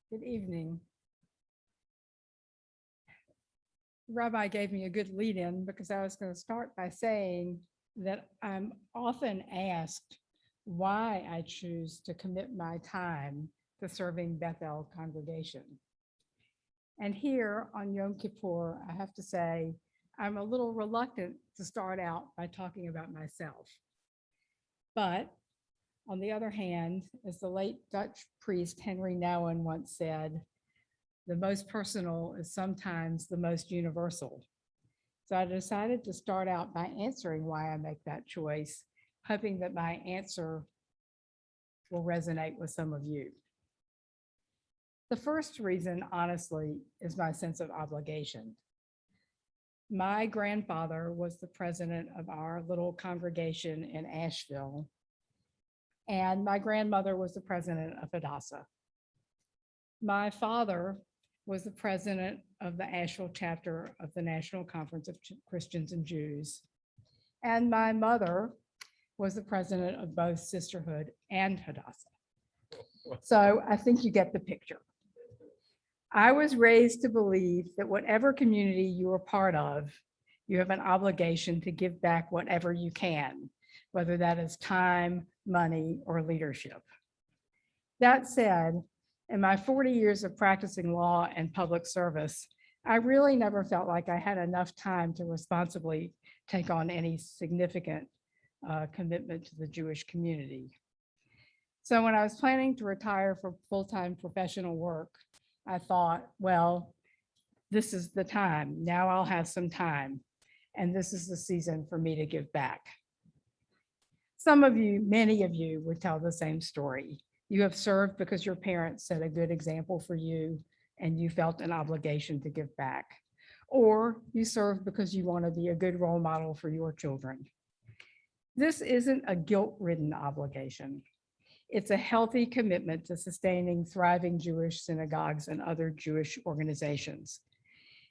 Good evening. Rabbi gave me a good lead in because I was going to start by saying that I'm often asked why I choose to commit my time to serving Bethel congregation. And here on Yom Kippur, I have to say, I'm a little reluctant to start out by talking about myself. But on the other hand, as the late Dutch priest Henry Nouwen once said, the most personal is sometimes the most universal. So I decided to start out by answering why I make that choice, hoping that my answer will resonate with some of you. The first reason, honestly, is my sense of obligation. My grandfather was the president of our little congregation in Asheville, and my grandmother was the president of Hadassah. My father was the president of the Asheville chapter of the National Conference of Christians and Jews. And my mother was the president of both Sisterhood and Hadassah. So I think you get the picture. I was raised to believe that whatever community you are part of, you have an obligation to give back whatever you can, whether that is time, money, or leadership. That said, in my 40 years of practicing law and public service, I really never felt like I had enough time to responsibly take on any significant commitment to the Jewish community. So when I was planning to retire from full-time professional work, I thought, well, this is the time. Now I'll have some time. And this is the season for me to give back. Some of you, many of you would tell the same story. You have served because your parents set a good example for you and you felt an obligation to give back. Or you serve because you want to be a good role model for your children. This isn't a guilt-ridden obligation. It's a healthy commitment to sustaining thriving Jewish synagogues and other Jewish organizations.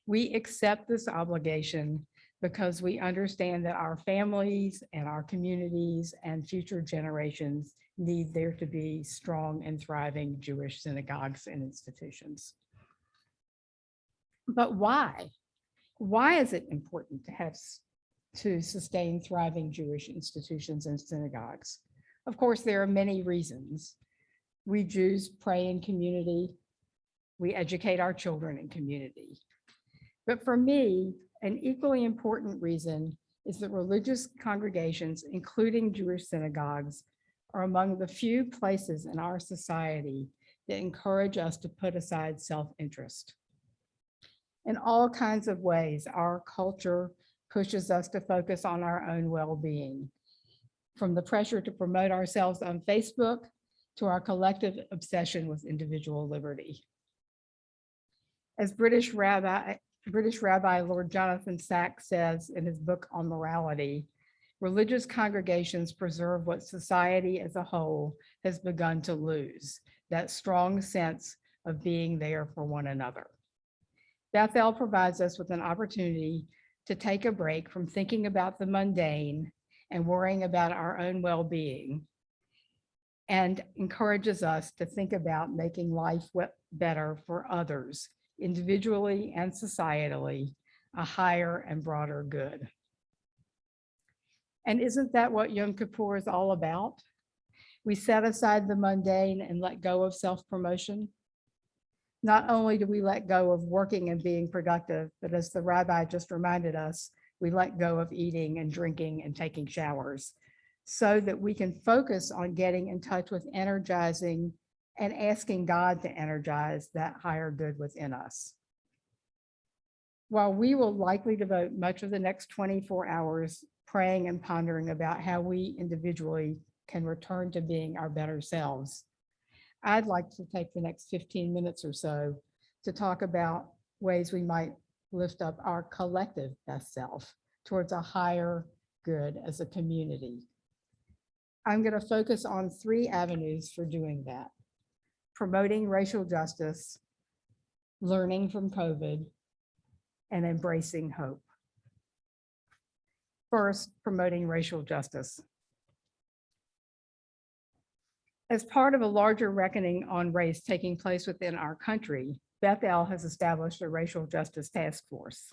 We accept this obligation because we understand that our families and our communities and future generations need there to be strong and thriving Jewish synagogues and institutions. But why? Why is it important to sustain thriving Jewish institutions and synagogues? Of course, there are many reasons. We Jews pray in community. We educate our children in community. But for me, an equally important reason is that religious congregations, including Jewish synagogues, are among the few places in our society that encourage us to put aside self-interest. In all kinds of ways, our culture pushes us to focus on our own well-being, from the pressure to promote ourselves on Facebook to our collective obsession with individual liberty. As British Rabbi Lord Jonathan Sacks says in his book on morality, religious congregations preserve what society as a whole has begun to lose, that strong sense of being there for one another. Bethel provides us with an opportunity to take a break from thinking about the mundane and worrying about our own well-being, and encourages us to think about making life better for others, individually and societally, a higher and broader good. And isn't that what Yom Kippur is all about? We set aside the mundane and let go of self-promotion. Not only do we let go of working and being productive, but as the rabbi just reminded us, we let go of eating and drinking and taking showers so that we can focus on getting in touch with energizing and asking God to energize that higher good within us. While we will likely devote much of the next 24 hours praying and pondering about how we individually can return to being our better selves, I'd like to take the next 15 minutes or so to talk about ways we might lift up our collective best self towards a higher good as a community. I'm going to focus on 3 avenues for doing that: promoting racial justice, learning from COVID, and embracing hope. First, promoting racial justice. As part of a larger reckoning on race taking place within our country, Beth El has established a racial justice task force.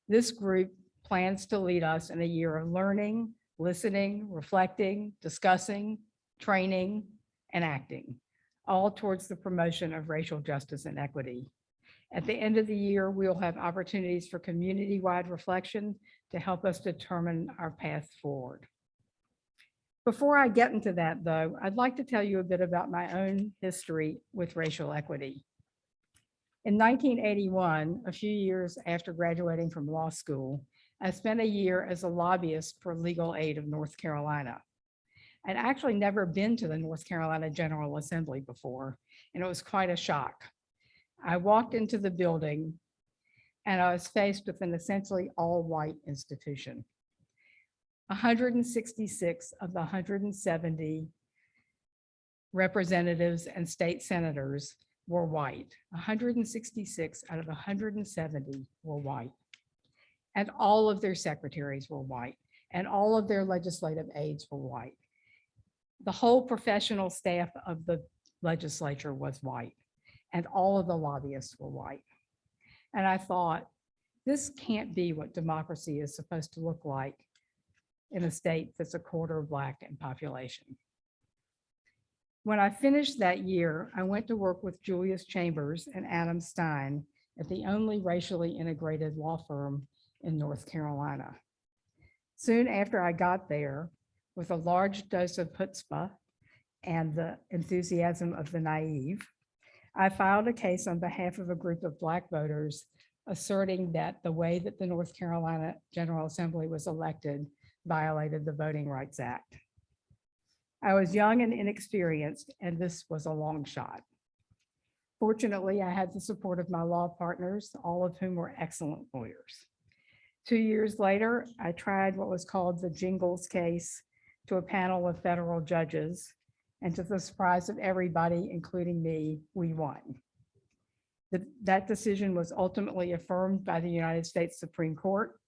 This group plans to lead us in a year of learning, listening, reflecting, discussing, training, and acting, all towards the promotion of racial justice and equity. At the end of the year, we will have opportunities for community-wide reflection to help us determine our path forward. Before I get into that, though, I'd like to tell you a bit about my own history with racial equity. In 1981, a few years after graduating from law school, I spent a year as a lobbyist for Legal Aid of North Carolina. I'd actually never been to the North Carolina General Assembly before, and it was quite a shock. I walked into the building and I was faced with an essentially all-white institution. 166 of the 170 representatives and state senators were white. 166 out of 170 were white. And all of their secretaries were white, and all of their legislative aides were white. The whole professional staff of the legislature was white, and all of the lobbyists were white. And I thought, this can't be what democracy is supposed to look like in a state that's a quarter Black in population. When I finished that year, I went to work with Julius Chambers and Adam Stein at the only racially integrated law firm in North Carolina. Soon after I got there, with a large dose of chutzpah and the enthusiasm of the naive, I filed a case on behalf of a group of Black voters asserting that the way that the North Carolina General Assembly was elected violated the Voting Rights Act. I was young and inexperienced, and this was a long shot. Fortunately, I had the support of my law partners, all of whom were excellent lawyers. 2 years later, I tried what was called the Jingles case to a panel of federal judges, and to the surprise of everybody, including me, we won. That decision was ultimately affirmed by the United States Supreme Court,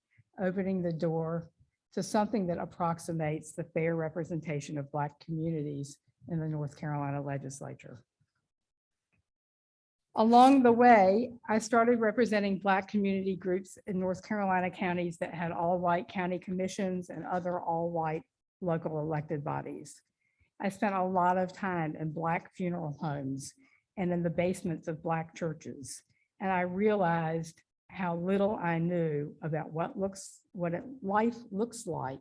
opening the door to something that approximates the fair representation of Black communities in the North Carolina legislature. Along the way, I started representing Black community groups in North Carolina counties that had all-white county commissions and other all-white local elected bodies. I spent a lot of time in Black funeral homes and in the basements of Black churches, and I realized how little I knew about what life looks like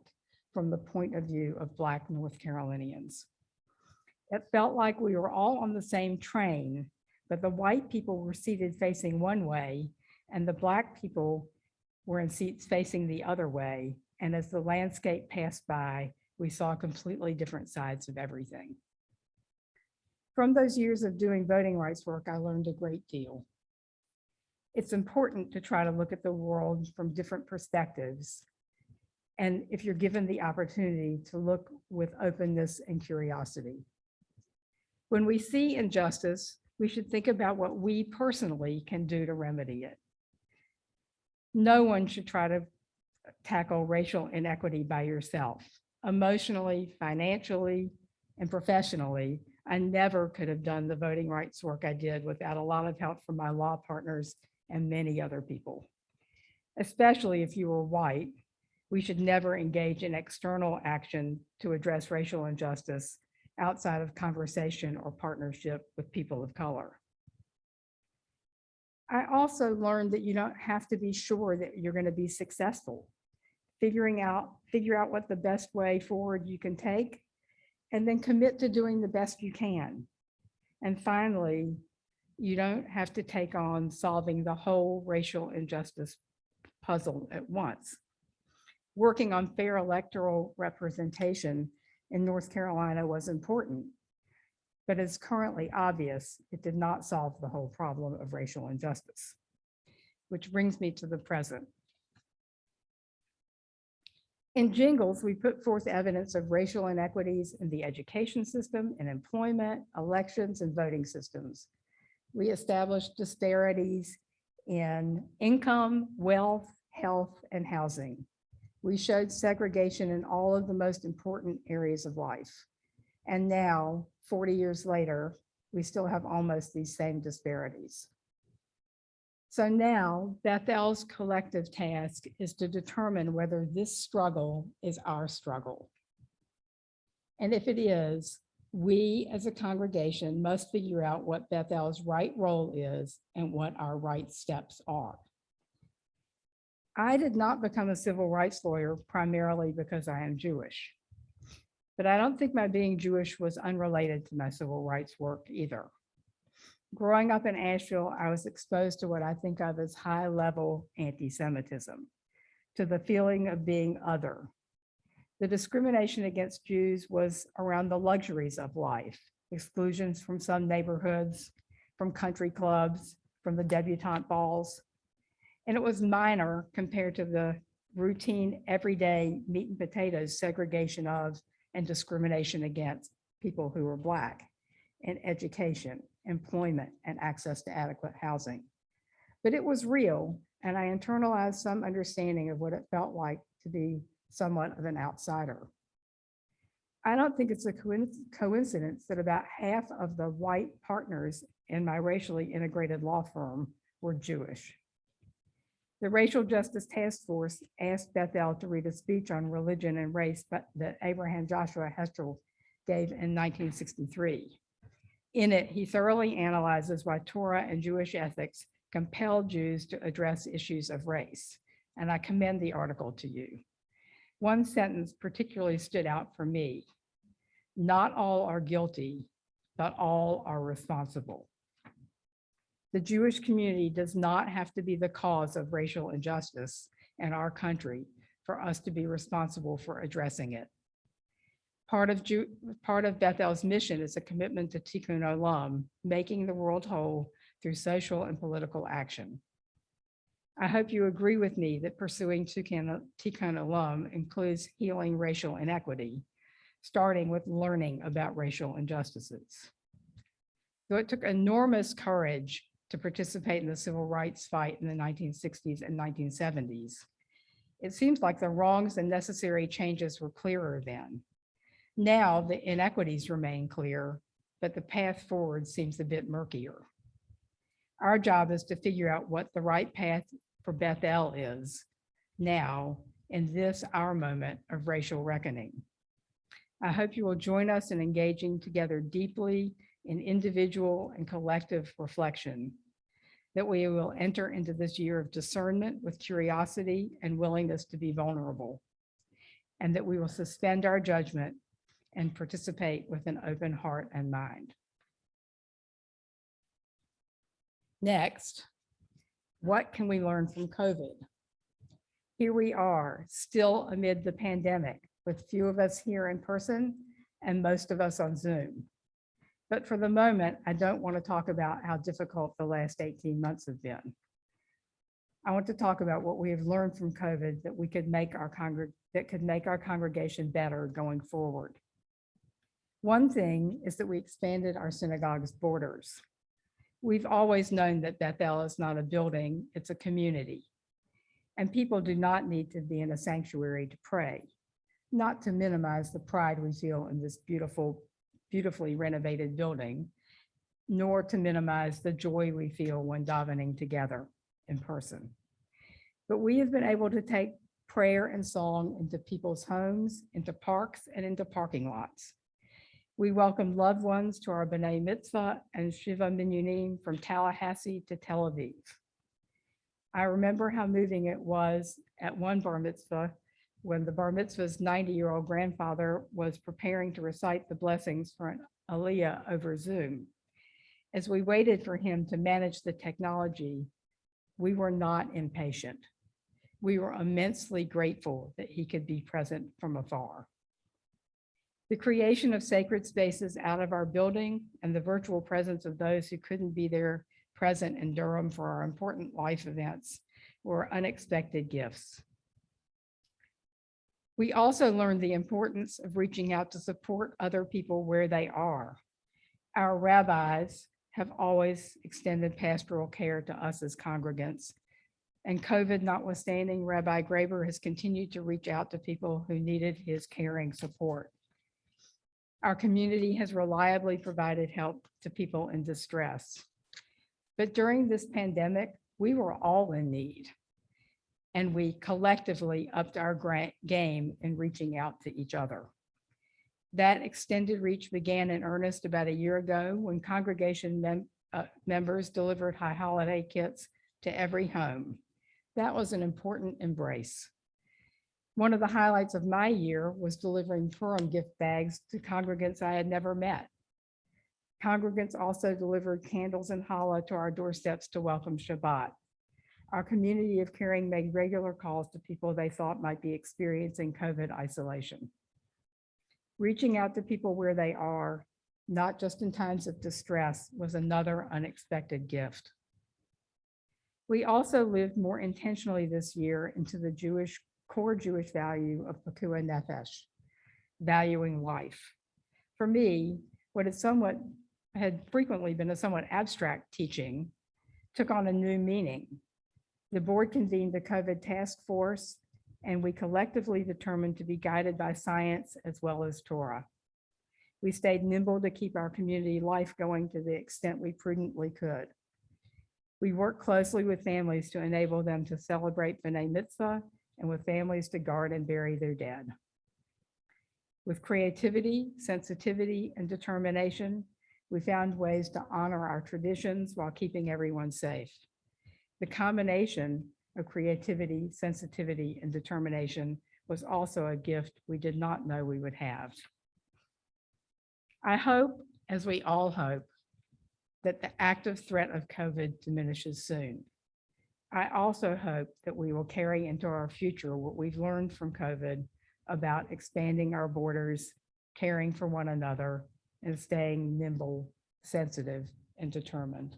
from the point of view of Black North Carolinians. It felt like we were all on the same train, but the white people were seated facing one way and the Black people were in seats facing the other way. And as the landscape passed by, we saw completely different sides of everything. From those years of doing voting rights work, I learned a great deal. It's important to try to look at the world from different perspectives. And if you're given the opportunity to look with openness and curiosity. When we see injustice, we should think about what we personally can do to remedy it. No one should try to tackle racial inequity by yourself. Emotionally, financially, and professionally, I never could have done the voting rights work I did without a lot of help from my law partners and many other people. Especially if you were white, we should never engage in external action to address racial injustice outside of conversation or partnership with people of color. I also learned that you don't have to be sure that you're going to be successful. Figure out what the best way forward you can take, and then commit to doing the best you can. And finally, you don't have to take on solving the whole racial injustice puzzle at once. Working on fair electoral representation in North Carolina was important, but it's currently obvious it did not solve the whole problem of racial injustice, which brings me to the present. In Jingles, we put forth evidence of racial inequities in the education system, in employment, elections, and voting systems. We established disparities in income, wealth, health, and housing. We showed segregation in all of the most important areas of life. And now, 40 years later, we still have almost these same disparities. So now Bethel's collective task is to determine whether this struggle is our struggle. And if it is, we as a congregation must figure out what Bethel's right role is and what our right steps are. I did not become a civil rights lawyer primarily because I am Jewish, but I don't think my being Jewish was unrelated to my civil rights work either. Growing up in Asheville, I was exposed to what I think of as high-level anti-Semitism, to the feeling of being other. The discrimination against Jews was around the luxuries of life, exclusions from some neighborhoods, from country clubs, from the debutante balls. And it was minor compared to the routine, everyday meat and potatoes segregation of and discrimination against people who were Black in education, employment, and access to adequate housing. But it was real, and I internalized some understanding of what it felt like to be somewhat of an outsider. I don't think it's a coincidence that about half of the white partners in my racially integrated law firm were Jewish. The Racial Justice Task Force asked Bethel to read a speech on religion and race that Abraham Joshua Heschel gave in 1963. In it, he thoroughly analyzes why Torah and Jewish ethics compel Jews to address issues of race, and I commend the article to you. One sentence particularly stood out for me. Not all are guilty, but all are responsible. The Jewish community does not have to be the cause of racial injustice in our country for us to be responsible for addressing it. Part of Bethel's mission is a commitment to Tikkun Olam, making the world whole through social and political action. I hope you agree with me that pursuing Tikkun Olam includes healing racial inequity, starting with learning about racial injustices. Though it took enormous courage to participate in the civil rights fight in the 1960s and 1970s, it seems like the wrongs and necessary changes were clearer then. Now the inequities remain clear, but the path forward seems a bit murkier. Our job is to figure out what the right path for Bethel is now in this, our moment of racial reckoning. I hope you will join us in engaging together deeply in individual and collective reflection, that we will enter into this year of discernment with curiosity and willingness to be vulnerable, and that we will suspend our judgment and participate with an open heart and mind. Next, what can we learn from COVID? Here we are, still amid the pandemic, with few of us here in person and most of us on Zoom. But for the moment, I don't want to talk about how difficult the last 18 months have been. I want to talk about what we have learned from COVID that could make our congregation better going forward. One thing is that we expanded our synagogue's borders. We've always known that Bethel is not a building, it's a community. And people do not need to be in a sanctuary to pray, not to minimize the pride we feel in this beautifully renovated building, nor to minimize the joy we feel when davening together in person. But we have been able to take prayer and song into people's homes, into parks, and into parking lots. We welcome loved ones to our B'nai Mitzvah and Shiva Minyanim from Tallahassee to Tel Aviv. I remember how moving it was at one bar mitzvah when the bar mitzvah's 90-year-old grandfather was preparing to recite the blessings for an aliyah over Zoom. As we waited for him to manage the technology, we were not impatient. We were immensely grateful that he could be present from afar. The creation of sacred spaces out of our building and the virtual presence of those who couldn't be there present in Durham for our important life events were unexpected gifts. We also learned the importance of reaching out to support other people where they are. Our rabbis have always extended pastoral care to us as congregants, and COVID notwithstanding, Rabbi Graber has continued to reach out to people who needed his caring support. Our community has reliably provided help to people in distress. But during this pandemic, we were all in need, and we collectively upped our game in reaching out to each other. That extended reach began in earnest about a year ago when congregation members delivered high holiday kits to every home. That was an important embrace. One of the highlights of my year was delivering Purim gift bags to congregants I had never met. Congregants also delivered candles and challah to our doorsteps to welcome Shabbat. Our community of caring made regular calls to people they thought might be experiencing COVID isolation. Reaching out to people where they are, not just in times of distress, was another unexpected gift. We also lived more intentionally this year into the core Jewish value of Pekuah Nefesh, valuing life. For me, what had frequently been a somewhat abstract teaching took on a new meaning. The board convened the COVID task force, and we collectively determined to be guided by science as well as Torah. We stayed nimble to keep our community life going to the extent we prudently could. We worked closely with families to enable them to celebrate B'nai Mitzvah and with families to guard and bury their dead. With creativity, sensitivity, and determination, we found ways to honor our traditions while keeping everyone safe. The combination of creativity, sensitivity, and determination was also a gift we did not know we would have. I hope, as we all hope, that the active threat of COVID diminishes soon. I also hope that we will carry into our future what we've learned from COVID about expanding our borders, caring for one another, and staying nimble, sensitive, and determined.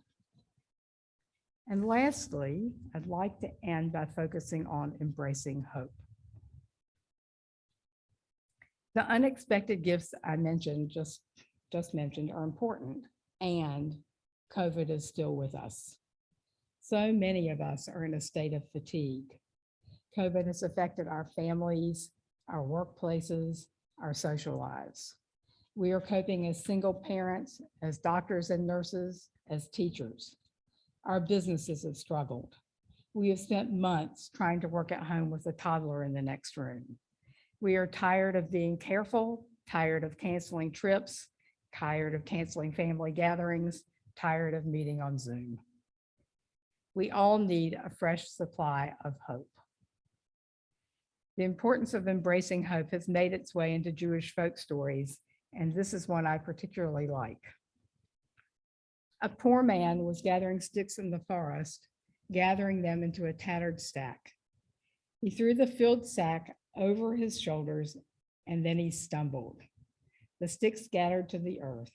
And lastly, I'd like to end by focusing on embracing hope. The unexpected gifts I mentioned, just mentioned, are important, and COVID is still with us. So many of us are in a state of fatigue. COVID has affected our families, our workplaces, our social lives. We are coping as single parents, as doctors and nurses, as teachers. Our businesses have struggled. We have spent months trying to work at home with a toddler in the next room. We are tired of being careful, tired of canceling trips, tired of canceling family gatherings, tired of meeting on Zoom. We all need a fresh supply of hope. The importance of embracing hope has made its way into Jewish folk stories, and this is one I particularly like. A poor man was gathering sticks in the forest, gathering them into a tattered stack. He threw the filled sack over his shoulders, and then he stumbled. The sticks scattered to the earth.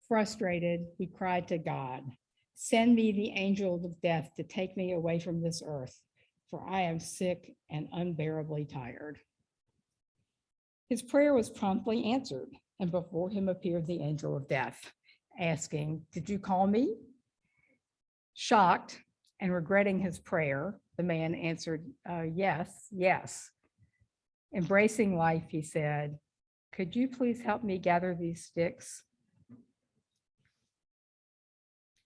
Frustrated, he cried to God, "Send me the angel of death to take me away from this earth, for I am sick and unbearably tired." His prayer was promptly answered, and before him appeared the angel of death, asking, "Did you call me?" Shocked and regretting his prayer, the man answered, yes. Embracing life, he said, "Could you please help me gather these sticks?"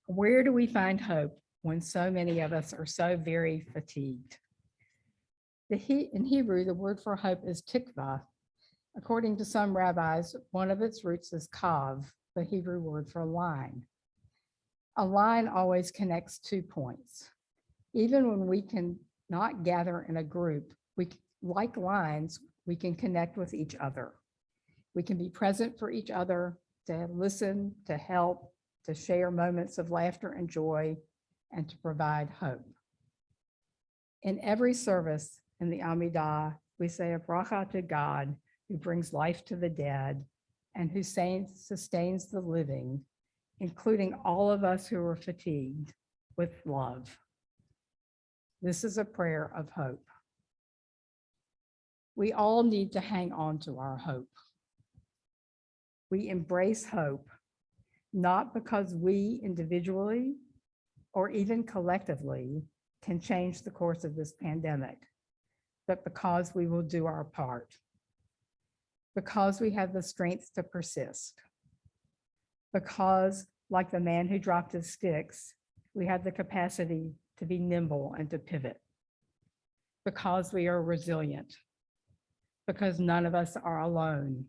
Where do we find hope when so many of us are so very fatigued? In Hebrew, the word for hope is tikva. According to some rabbis, one of its roots is kav, the Hebrew word for line. A line always connects 2 points. Even when we can not gather in a group, like lines, we can connect with each other. We can be present for each other, to listen, to help, to share moments of laughter and joy, and to provide hope. In every service in the Amidah, we say a bracha to God, who brings life to the dead and who sustains the living, including all of us who are fatigued, with love. This is a prayer of hope. We all need to hang on to our hope. We embrace hope, not because we individually or even collectively can change the course of this pandemic, but because we will do our part. because we have the strength to persist, because, like the man who dropped his sticks, we have the capacity to be nimble and to pivot, because we are resilient, because none of us are alone,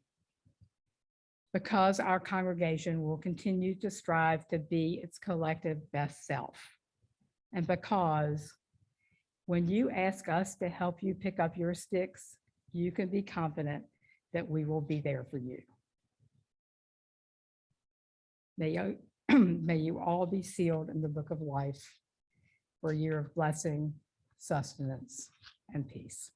because our congregation will continue to strive to be its collective best self, and because when you ask us to help you pick up your sticks, you can be confident that we will be there for you. May you all be sealed in the book of life for a year of blessing, sustenance, and peace.